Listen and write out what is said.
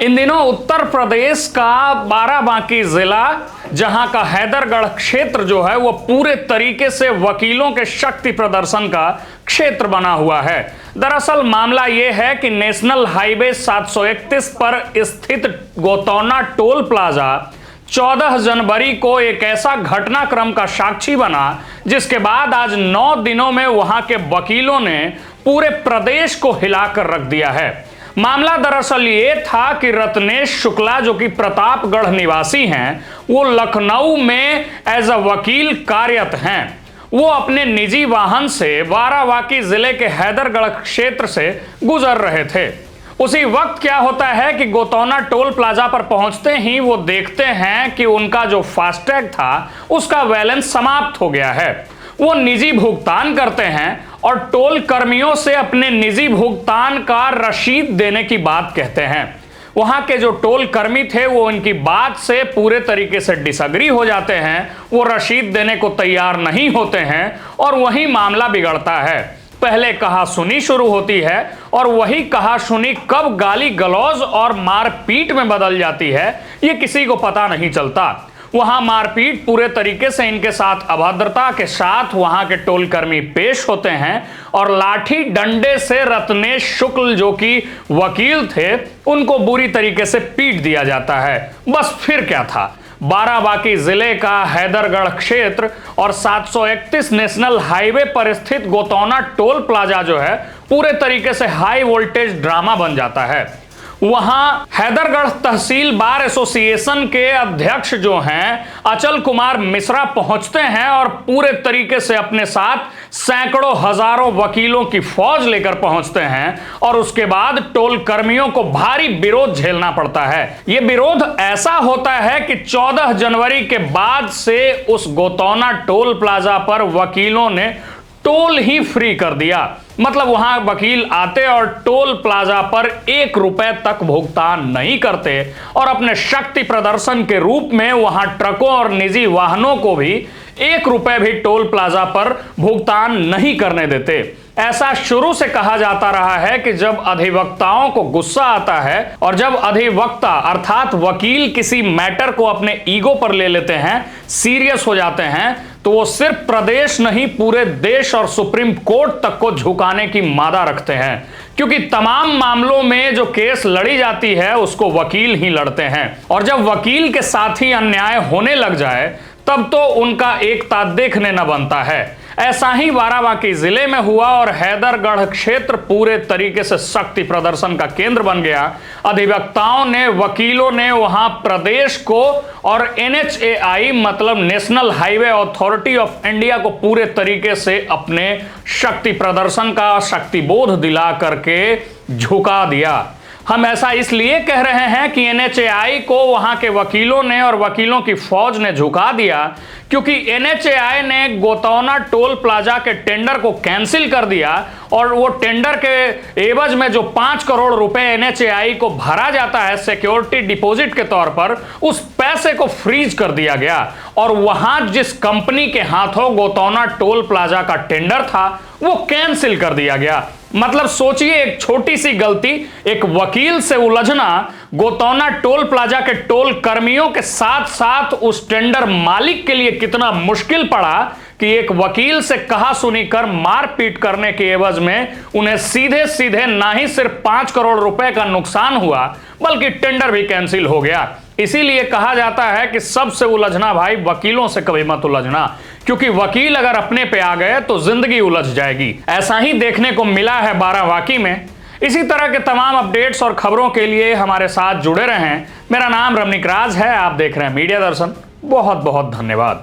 इन दिनों उत्तर प्रदेश का बाराबांकी जिला, जहां का हैदरगढ़ क्षेत्र जो है वो पूरे तरीके से वकीलों के शक्ति प्रदर्शन का क्षेत्र बना हुआ है। दरअसल मामला यह है कि नेशनल हाईवे 731 पर स्थित गोतौना टोल प्लाजा 14 जनवरी को एक ऐसा घटनाक्रम का साक्षी बना जिसके बाद आज 9 दिनों में वहां के वकीलों ने पूरे प्रदेश को हिलाकर रख दिया है। मामला दरअसल ये था कि रत्नेश शुक्ला, जो कि प्रतापगढ़ निवासी हैं, वो लखनऊ में एज अ वकील कार्यरत हैं। वो अपने निजी वाहन से बाराबांकी जिले के हैदरगढ़ क्षेत्र से गुजर रहे थे। उसी वक्त क्या होता है कि गोतौना टोल प्लाजा पर पहुंचते ही वो देखते हैं कि उनका जो फास्टैग था उसका बैलेंस समाप्त हो गया है। वो निजी भुगतान करते हैं और टोल कर्मियों से अपने निजी भुगतान का रसीद देने की बात कहते हैं। वहां के जो टोल कर्मी थे वो इनकी बात से पूरे तरीके से डिसएग्री हो जाते हैं। वो रसीद देने को तैयार नहीं होते हैं और वहीं मामला बिगड़ता है। पहले कहा सुनी शुरू होती है और वही कहा सुनी कब गाली गलौज और मारपीट में बदल जाती है ये किसी को पता नहीं चलता। वहां मारपीट पूरे तरीके से इनके साथ अभद्रता के साथ वहां के टोल कर्मी पेश होते हैं और लाठी डंडे से रत्नेश शुक्ल, जो कि वकील थे, उनको बुरी तरीके से पीट दिया जाता है। बस फिर क्या था, बाराबांकी जिले का हैदरगढ़ क्षेत्र और 731 नेशनल हाईवे पर स्थित गोतौना टोल प्लाजा जो है पूरे तरीके से हाई वोल्टेज ड्रामा बन जाता है। वहां हैदरगढ़ तहसील बार एसोसिएशन के अध्यक्ष जो हैं अचल कुमार मिश्रा पहुंचते हैं और पूरे तरीके से अपने साथ सैकड़ों हजारों वकीलों की फौज लेकर पहुंचते हैं और उसके बाद टोल कर्मियों को भारी विरोध झेलना पड़ता है। यह विरोध ऐसा होता है कि 14 जनवरी के बाद से उस गोतौना टोल प्लाजा पर वकीलों ने टोल ही फ्री कर दिया। मतलब वहां वकील आते और टोल प्लाजा पर 1 रुपए तक भुगतान नहीं करते और अपने शक्ति प्रदर्शन के रूप में वहां ट्रकों और निजी वाहनों को भी 1 रुपए भी टोल प्लाजा पर भुगतान नहीं करने देते। ऐसा शुरू से कहा जाता रहा है कि जब अधिवक्ताओं को गुस्सा आता है और जब अधिवक्ता अर्थात वकील किसी मैटर को अपने ईगो पर ले लेते हैं, सीरियस हो जाते हैं, तो वो सिर्फ प्रदेश नहीं पूरे देश और सुप्रीम कोर्ट तक को झुकाने की मादा रखते हैं, क्योंकि तमाम मामलों में जो केस लड़ी जाती है उसको वकील ही लड़ते हैं और जब वकील के साथ ही अन्याय होने लग जाए तब तो उनका एकता देखने न बनता है। ऐसा ही बाराबांकी जिले में हुआ और हैदरगढ़ क्षेत्र पूरे तरीके से शक्ति प्रदर्शन का केंद्र बन गया। अधिवक्ताओं ने, वकीलों ने वहां प्रदेश को और NHAI मतलब national highway authority of India को पूरे तरीके से अपने शक्ति प्रदर्शन का शक्तिबोध दिला करके झुका दिया। हम ऐसा इसलिए कह रहे हैं कि NHAI को वहां के वकीलों ने और वकीलों की फौज ने झुका दिया क्योंकि NHAI ने गोतौना टोल प्लाजा के टेंडर को कैंसिल कर दिया और वो टेंडर के एवज में जो 5 करोड़ रुपए NHAI को भरा जाता है सिक्योरिटी डिपॉजिट के तौर पर, उस पैसे को फ्रीज कर दिया गया और वहां जिस कंपनी के हाथों गोतौना टोल प्लाजा का टेंडर था वो कैंसिल कर दिया गया। मतलब सोचिए, एक छोटी सी गलती, एक वकील से उलझना गोतौना टोल प्लाजा के टोल कर्मियों के साथ साथ उस टेंडर मालिक के लिए कितना मुश्किल पड़ा कि एक वकील से कहा सुनी कर मारपीट करने के एवज में उन्हें सीधे सीधे ना ही सिर्फ 5 करोड़ रुपए का नुकसान हुआ बल्कि टेंडर भी कैंसिल हो गया। इसीलिए कहा जाता है कि सबसे उलझना भाई, वकीलों से कभी मत उलझना, क्योंकि वकील अगर अपने पे आ गए तो जिंदगी उलझ जाएगी। ऐसा ही देखने को मिला है बाराबांकी में। इसी तरह के तमाम अपडेट्स और खबरों के लिए हमारे साथ जुड़े रहें। मेरा नाम रमनिक राज है, आप देख रहे हैं मीडिया दर्शन। बहुत बहुत धन्यवाद।